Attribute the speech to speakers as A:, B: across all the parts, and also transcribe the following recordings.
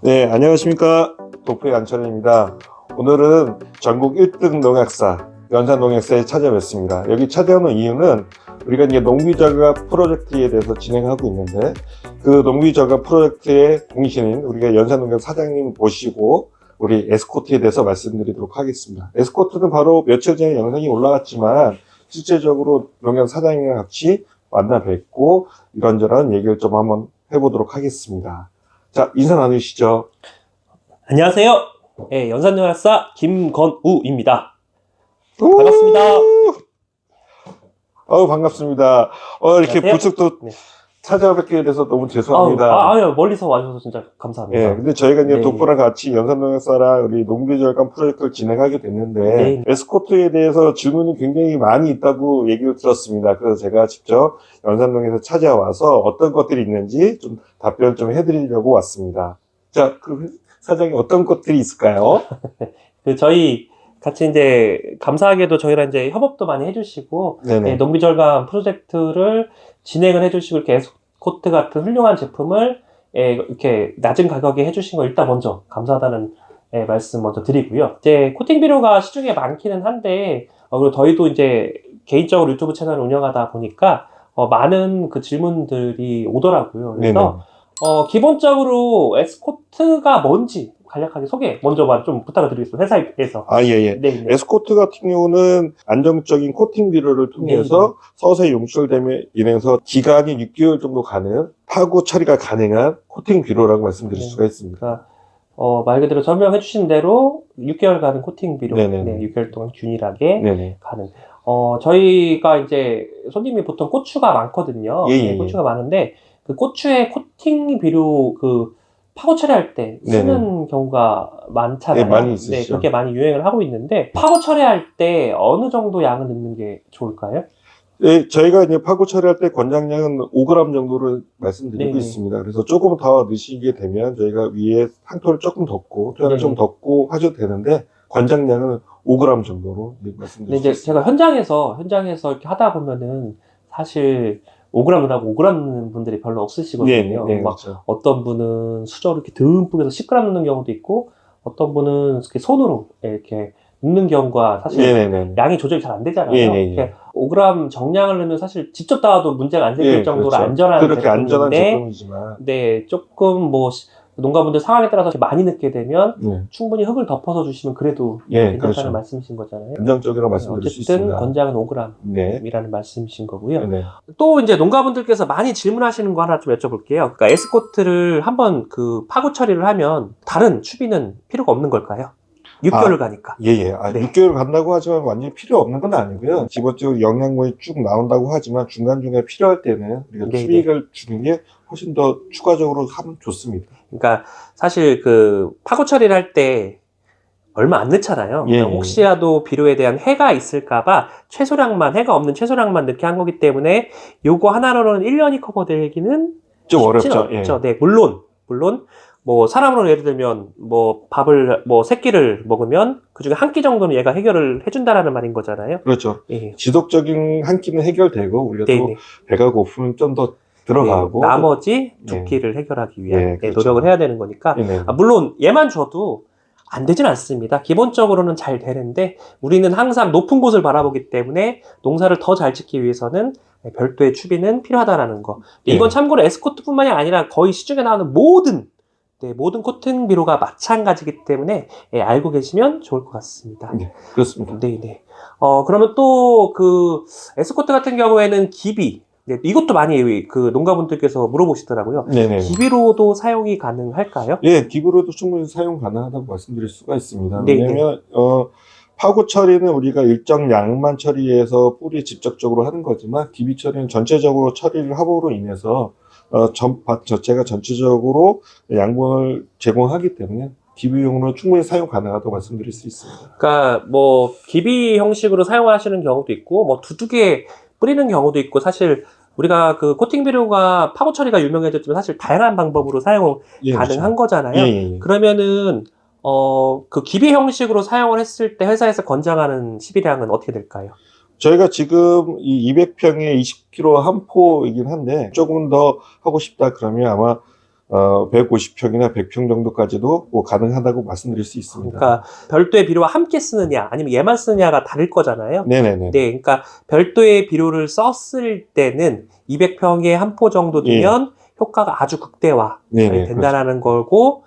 A: 네, 안녕하십니까. 도포의 안철입니다. 오늘은 전국 1등 농약사, 연산농약사에 찾아뵙습니다. 여기 찾아오는 이유는 우리가 이제 농비자가 프로젝트에 대해서 진행하고 있는데, 그 농비자가 프로젝트의 공신인 우리가 연산농약 사장님 모시고 우리 에스코트에 대해서 말씀드리도록 하겠습니다. 에스코트는 바로 며칠 전에 영상이 올라갔지만 실제적으로 농약 사장님과 같이 만나 뵙고 이런저런 얘기를 좀 한번 해보도록 하겠습니다. 자, 인사 나누시죠.
B: 안녕하세요. 네, 연산농약사 김건우입니다. 반갑습니다.
A: 반갑습니다. 이렇게
B: 안녕하세요.
A: 불쑥 또
B: 네.
A: 찾아뵙게 돼서 너무 죄송합니다.
B: 아유, 멀리서 와주셔서 진짜 감사합니다.
A: 예, 근데 저희가 이제
B: 네.
A: 독보랑 같이 연산농약사랑 우리 농비절감 프로젝트를 진행하게 됐는데,
B: 네.
A: 에스코트에 대해서 질문이 굉장히 많이 있다고 얘기를 들었습니다. 그래서 제가 직접 연산농에서 찾아와서 어떤 것들이 있는지 좀 답변 좀 해드리려고 왔습니다. 자, 그 사장님 어떤 것들이 있을까요?
B: 저희 같이 이제 감사하게도 저희랑 이제 협업도 많이 해주시고,
A: 네네.
B: 농비절감 프로젝트를 진행을 해주시고, 이렇게 에스코트 같은 훌륭한 제품을 이렇게 낮은 가격에 해주신 거 일단 먼저 감사하다는 말씀 먼저 드리고요. 이제 코팅 비료가 시중에 많기는 한데, 그리고 저희도 이제 개인적으로 유튜브 채널을 운영하다 보니까 많은 그 질문들이 오더라고요. 그래서 기본적으로 에스코트가 뭔지 간략하게 소개 먼저 좀 부탁을 드리겠습니다. 회사에서.
A: 예.
B: 네.
A: 에스코트 같은 경우는 안정적인 코팅 비료를 통해서 서서히 용출됨에 인해서 기간이 6개월 정도 가는 파고 처리가 가능한 코팅 비료라고 말씀드릴 수가 있습니다.
B: 그러니까 말 그대로 설명해 주신 대로 6개월 가는 코팅 비료.
A: 네네.
B: 네, 6개월 동안 균일하게
A: 네네.
B: 가는. 저희가 이제 손님이 보통 고추가 많거든요.
A: 예.
B: 고추가 많은데 그 고추의 코팅 비료 그 파고 처리할 때 쓰는 경우가 많잖아요.
A: 네, 많이 있으시죠.
B: 네, 그렇게 많이 유행을 하고 있는데 파고 처리할 때 어느 정도 양을 넣는 게 좋을까요?
A: 네, 저희가 이제 파고 처리할 때 권장량은 5g 정도를 말씀드리고 있습니다. 그래서 조금 더 넣으시게 되면 저희가 위에 상토를 조금 덮고 토양을 좀 덮고 하셔도 되는데 권장량은 5g 정도로 말씀드리고
B: 이제 제가 현장에서 이렇게 하다 보면은 사실 5g 넣으라고 5g 넣는 분들이 별로 없으시거든요.
A: 네,
B: 막
A: 그렇죠.
B: 어떤 분은 수저로 이렇게 듬뿍 해서 10g 넣는 경우도 있고 어떤 분은 이렇게 손으로 이렇게 넣는 경우가 사실 양이 조절이 잘 안 되잖아요. 이렇게 5g 정량을 넣으면 사실 직접 닿아도 문제가 안 생길 정도로
A: 그렇죠.
B: 안전한
A: 그렇게 안전한
B: 제품인데
A: 제품이지만
B: 네, 조금 뭐 농가분들 상황에 따라서 많이 넣게 되면 충분히 흙을 덮어서 주시면 그래도 괜찮다는
A: 그렇죠.
B: 말씀이신 거잖아요.
A: 안정적이라고 말씀드릴 수
B: 어쨌든
A: 있습니다.
B: 권장은 5g이라는 말씀이신 거고요.
A: 네.
B: 또 이제 농가분들께서 많이 질문하시는 거 하나 좀 여쭤볼게요. 그러니까 에스코트를 한번 그 파고 처리를 하면 다른 추비는 필요가 없는 걸까요? 6개월을 가니까.
A: 네. 6개월 간다고 하지만 완전히 필요 없는 건 아니고요. 기본적으로 영양분이 쭉 나온다고 하지만 중간중간에 필요할 때는 우리가 추비를 주는 게 훨씬 더 추가적으로 하면 좋습니다.
B: 그러니까 사실 그 파고 처리를 할 때 얼마 안 넣잖아요. 혹시라도 비료에 대한 해가 있을까봐 최소량만, 해가 없는 최소량만 넣게 한 거기 때문에 요거 하나로는 1년이 커버되기는
A: 좀 어렵죠.
B: 네, 물론 뭐 사람으로 예를 들면 뭐 밥을 뭐 3끼를 먹으면 그중에 한 끼 정도는 얘가 해결을 해준다라는 말인 거잖아요.
A: 그렇죠. 지속적인 한 끼는 해결되고 우리가 또 배가 고프면 좀 더 들어가고
B: 나머지 2끼를 해결하기 위한
A: 그렇죠.
B: 노력을 해야 되는 거니까 물론 얘만 줘도 안 되진 않습니다. 기본적으로는 잘 되는데 우리는 항상 높은 곳을 바라보기 때문에 농사를 더 잘 짓기 위해서는 별도의 추비는 필요하다라는 거. 이건 참고로 에스코트뿐만이 아니라 거의 시중에 나오는 모든 코팅 비료가 마찬가지이기 때문에 알고 계시면 좋을 것 같습니다.
A: 네, 그렇습니다.
B: 네네. 그러면 또 그 에스코트 같은 경우에는 기비. 이것도 많이 그 농가분들께서 물어보시더라고요. 기비로도 사용이 가능할까요?
A: 예, 기비로도 충분히 사용 가능하다고 말씀드릴 수가 있습니다. 왜냐면 파고 처리는 우리가 일정 양만 처리해서 뿌리에 직접적으로 하는 거지만 기비 처리는 전체적으로 처리를 함으로 인해서 밭 자체가 전체적으로 양분을 제공하기 때문에 기비용으로 충분히 사용 가능하다고 말씀드릴 수 있습니다.
B: 그러니까 뭐 기비 형식으로 사용하시는 경우도 있고 뭐 두둑에 뿌리는 경우도 있고 사실 우리가 그 코팅 비료가 파고 처리가 유명해졌지만 사실 다양한 방법으로 사용 가능한 거잖아요. 그러면은 그 기비 형식으로 사용을 했을 때 회사에서 권장하는 시비량은 어떻게 될까요?
A: 저희가 지금 이 200평에 20kg 한 포이긴 한데 조금 더 하고 싶다 그러면 아마 150평이나 100평 정도까지도 뭐 가능하다고 말씀드릴 수 있습니다.
B: 그러니까 별도의 비료와 함께 쓰느냐 아니면 얘만 쓰느냐가 다를 거잖아요.
A: 네네네.
B: 네, 그러니까 별도의 비료를 썼을 때는 200평에 한 포 정도 두면 효과가 아주 극대화
A: 네네,
B: 된다라는 거고,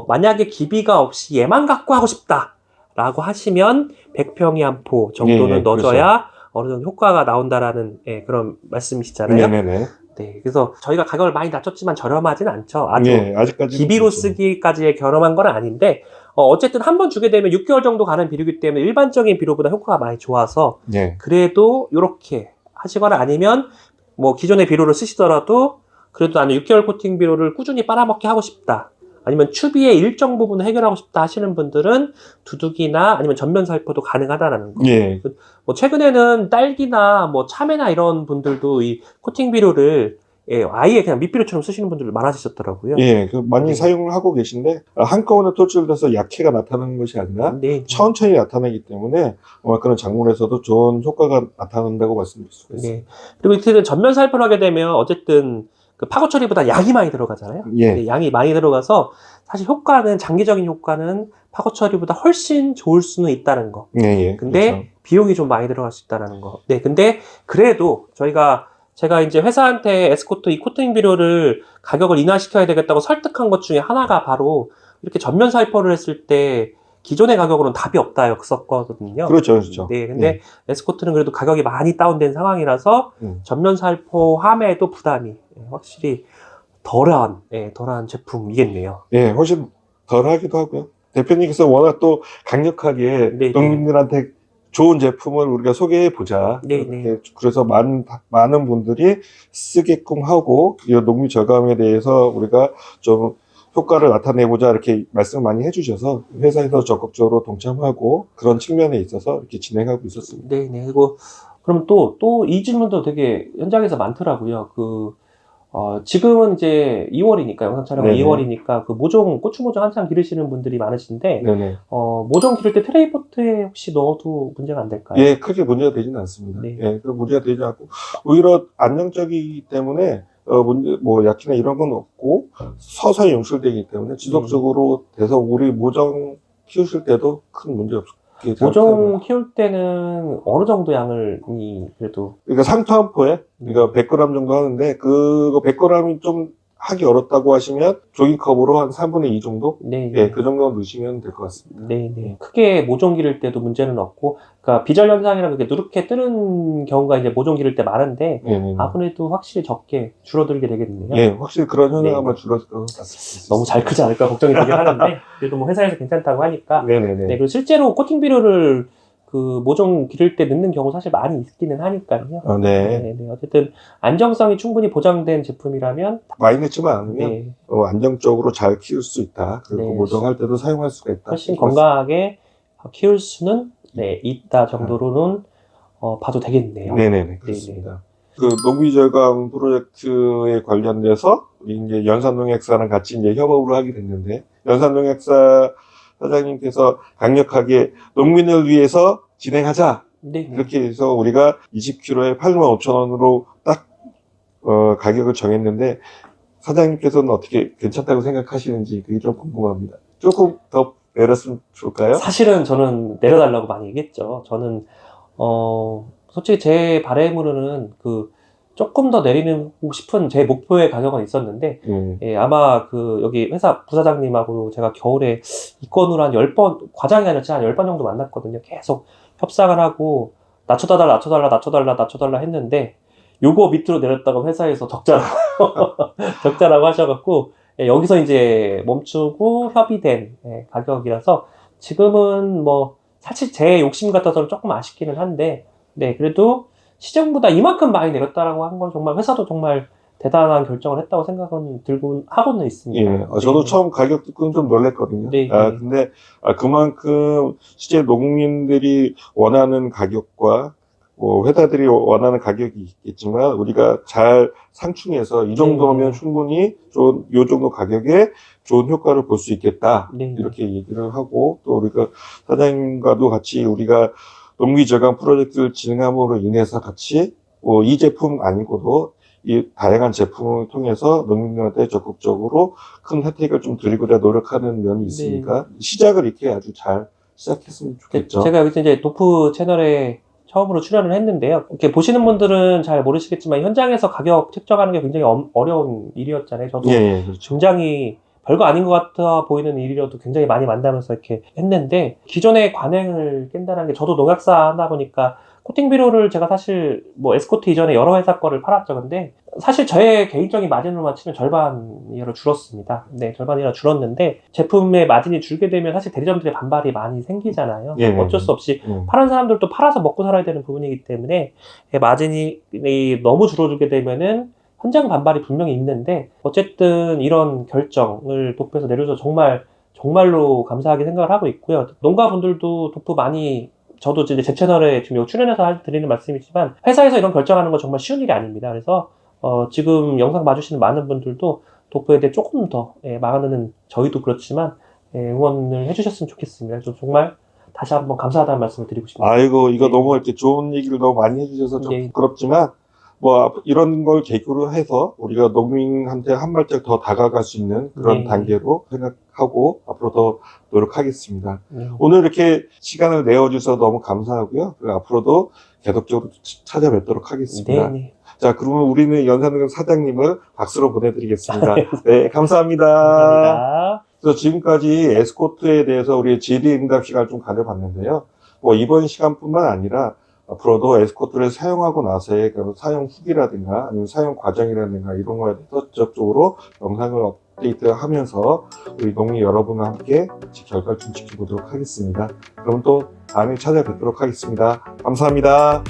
B: 만약에 기비가 없이 얘만 갖고 하고 싶다라고 하시면 100평에 한 포 정도는
A: 예,
B: 넣어줘야 어느 정도 효과가 나온다라는 그런 말씀이시잖아요.
A: 네네네.
B: 네, 그래서 저희가 가격을 많이 낮췄지만 저렴하진 않죠. 아주
A: 아직까지
B: 기비로 쓰기까지의 결함한 건 아닌데, 어쨌든 한 번 주게 되면 6개월 정도 가는 비료이기 때문에 일반적인 비료보다 효과가 많이 좋아서
A: 네.
B: 그래도 이렇게 하시거나 아니면 뭐 기존의 비료를 쓰시더라도 그래도 나는 6개월 코팅 비료를 꾸준히 빨아먹게 하고 싶다. 아니면 추비의 일정 부분을 해결하고 싶다 하시는 분들은 두둑이나 아니면 전면 살포도 가능하다라는 거.
A: 예.
B: 뭐 최근에는 딸기나 뭐 참외나 이런 분들도 이 코팅 비료를 아예 그냥 밑비료처럼 쓰시는 분들 많아지셨더라고요.
A: 예, 많이
B: 네.
A: 사용을 하고 계신데, 한꺼번에 토출돼서 약해가 나타나는 것이 아니라,
B: 네.
A: 천천히 나타나기 때문에, 그런 작물에서도 좋은 효과가 나타난다고 말씀드릴 수가 있습니다.
B: 네. 그리고 이틀은 전면 살포를 하게 되면 어쨌든 그 파고 처리보다 양이 많이 들어가잖아요.
A: 예.
B: 네, 양이 많이 들어가서 사실 효과는 장기적인 효과는 파고 처리보다 훨씬 좋을 수는 있다는 거.
A: 예,
B: 근데
A: 그렇죠.
B: 비용이 좀 많이 들어갈 수 있다는 거. 네, 근데 그래도 제가 이제 회사한테 에스코트 이 코팅 비료를 가격을 인하시켜야 되겠다고 설득한 것 중에 하나가 바로 이렇게 전면 살포를 했을 때 기존의 가격으로는 답이 없다였었거든요.
A: 그렇죠, 그렇죠.
B: 네, 근데 에스코트는 그래도 가격이 많이 다운된 상황이라서 전면 살포함에도 부담이 확실히 덜한 제품이겠네요.
A: 예, 훨씬 덜 하기도 하고요. 대표님께서 워낙 또 강력하게
B: 네,
A: 농민들한테 좋은 제품을 우리가 소개해 보자.
B: 네, 네.
A: 그래서 많은 분들이 쓰게끔 하고, 이 농민 절감에 대해서 우리가 좀 효과를 나타내보자 이렇게 말씀을 많이 해주셔서 회사에서 적극적으로 동참하고 그런 측면에 있어서 이렇게 진행하고 있었습니다.
B: 네, 네. 그리고 그럼 또 이 질문도 되게 현장에서 많더라고요. 지금은 이제 2월이니까, 영상 촬영은
A: 네네.
B: 2월이니까, 고추 모종 한참 기르시는 분들이 많으신데,
A: 네네.
B: 모종 기를 때 트레이포트에 혹시 넣어도 문제가 안 될까요?
A: 예, 크게 문제가 되지는 않습니다.
B: 네.
A: 예, 그 문제가 되지 않고, 오히려 안정적이기 때문에, 약이나 이런 건 없고, 서서히 용출되기 때문에 지속적으로 돼서 우리 모종 키우실 때도 큰 문제 없게
B: 모종 키울 때는 어느 정도 양을 그래도
A: 그러니까 3토 한 포에, 그러니까 100g 정도 하는데, 그거 100g이 좀 하기 어렵다고 하시면, 종이컵으로 한 3분의 2 정도?
B: 네,
A: 예, 그 정도 넣으시면 될 것 같습니다.
B: 네, 네. 크게 모종 기를 때도 문제는 없고, 그러니까 비절 현상이랑 그렇게 누렇게 뜨는 경우가 이제 모종 기를 때 많은데,
A: 네.
B: 아무래도 확실히 적게 줄어들게 되겠네요.
A: 예, 확실히 그런 현상
B: 네.
A: 아마 줄어들 것 같습니다.
B: 너무 잘 크지 않을까 걱정이 되긴 하는데, 그래도 뭐 회사에서 괜찮다고 하니까.
A: 네네네.
B: 네, 그리고 실제로 코팅 비료를 모종 기를 때 넣는 경우 사실 많이 있기는 하니까요.
A: 네.
B: 네, 네. 어쨌든 안정성이 충분히 보장된 제품이라면,
A: 많이 넣지만 않으면
B: 네,
A: 안정적으로 잘 키울 수 있다. 그리고
B: 네.
A: 모종할 때도 사용할 수가 있다.
B: 훨씬 건강하게 키울 수는 있다 정도로는 봐도 되겠네요.
A: 네네네, 그렇습니다. 그 농비절감 프로젝트에 관련돼서 우리 이제 연산농약사랑 같이 이제 협업을 하게 됐는데, 연산농약사 사장님께서 강력하게 농민을 위해서 진행하자.
B: 네.
A: 이렇게 해서 우리가 20kg에 85,000원으로 딱 가격을 정했는데, 사장님께서는 어떻게 괜찮다고 생각하시는지 그게 좀 궁금합니다. 조금 더 내렸으면 좋을까요?
B: 사실은 저는 내려달라고 많이 얘기했죠. 저는 솔직히 제 바람으로는 조금 더 내리고 싶은 제 목표의 가격은 있었는데, 예, 아마 여기 회사 부사장님하고 제가 겨울에 이 건으로 한 10번, 과장이 아니라 한 10번 정도 만났거든요. 계속 협상을 하고, 낮춰달라 했는데, 요거 밑으로 내렸다가 회사에서 적자라고 하셔갖고, 예, 여기서 이제 멈추고 협의된 가격이라서, 지금은 사실 제 욕심 같아서는 조금 아쉽기는 한데, 네, 그래도 시장보다 이만큼 많이 내렸다라고 한 건 정말 회사도 정말 대단한 결정을 했다고 생각은 하고는 있습니다.
A: 예, 저도
B: 네.
A: 처음 가격 듣고는 좀 놀랬거든요.
B: 네.
A: 근데 그만큼 실제 농민들이 원하는 가격과 회사들이 원하는 가격이 있겠지만 우리가 잘 상충해서 이 정도면 충분히 요 정도 가격에 좋은 효과를 볼 수 있겠다.
B: 네.
A: 이렇게 얘기를 하고, 또 우리가 사장님과도 같이 우리가 농비 절감 프로젝트를 진행함으로 인해서 같이 이 제품 아니고도 이 다양한 제품을 통해서 농민들한테 적극적으로 큰 혜택을 좀 드리고자 노력하는 면이 있으니까 시작을 이렇게 아주 잘 시작했으면 좋겠죠.
B: 제가 여기서 이제 도프 채널에 처음으로 출연을 했는데요. 이렇게 보시는 분들은 잘 모르시겠지만 현장에서 가격 책정하는 게 굉장히 어려운 일이었잖아요. 저도
A: 예, 그렇죠.
B: 굉장히 별거 아닌 것 같아 보이는 일이라도 굉장히 많이 만나면서 이렇게 했는데 기존의 관행을 깬다는 게 저도 농약사 하다 보니까 코팅 비료를 제가 사실 뭐 에스코트 이전에 여러 회사 거를 팔았죠. 근데 사실 저의 개인적인 마진으로 맞추면 절반 이하로 줄었습니다. 네, 절반 이하로 줄었는데 제품의 마진이 줄게 되면 사실 대리점들의 반발이 많이 생기잖아요.
A: 예,
B: 어쩔 수 없이 파는 사람들도 팔아서 먹고 살아야 되는 부분이기 때문에 마진이 너무 줄어들게 되면은 현장 반발이 분명히 있는데 어쨌든 이런 결정을 도프에서 내려줘서 정말로 감사하게 생각을 하고 있고요. 농가분들도 도프 많이 저도 이제 제 채널에 지금 출연해서 드리는 말씀이지만 회사에서 이런 결정하는 건 정말 쉬운 일이 아닙니다. 그래서 지금 영상 봐주시는 많은 분들도 도프에 대해 조금 더 많은 저희도 그렇지만 응원을 해주셨으면 좋겠습니다. 그래서 정말 다시 한번 감사하다는 말씀을 드리고 싶습니다.
A: 아이고 이거
B: 네.
A: 너무 이렇게 좋은 얘기를 너무 많이 해주셔서 좀
B: 네.
A: 부끄럽지만 뭐 이런 걸 계기로 해서 우리가 농민한테 한 발짝 더 다가갈 수 있는 그런
B: 네.
A: 단계로 생각하고 앞으로 더 노력하겠습니다.
B: 네.
A: 오늘 이렇게 시간을 내어주셔서 너무 감사하고요. 그리고 앞으로도 계속적으로 찾아뵙도록 하겠습니다.
B: 네.
A: 자, 그러면 우리는 연산농협 사장님을 박수로 보내드리겠습니다. 네, 감사합니다.
B: 감사합니다.
A: 그래서 지금까지 에스코트에 대해서 우리 질의응답 시간을 좀 가져봤는데요. 뭐 이번 시간뿐만 아니라 앞으로도 에스코트를 사용하고 나서의 그런 사용 후기라든가 아니면 사용 과정이라든가 이런 거에 대해서 적극적으로 영상을 업데이트하면서 우리 농민 여러분과 함께 같이 결과를 좀 지켜보도록 하겠습니다. 그럼 또 다음에 찾아뵙도록 하겠습니다. 감사합니다.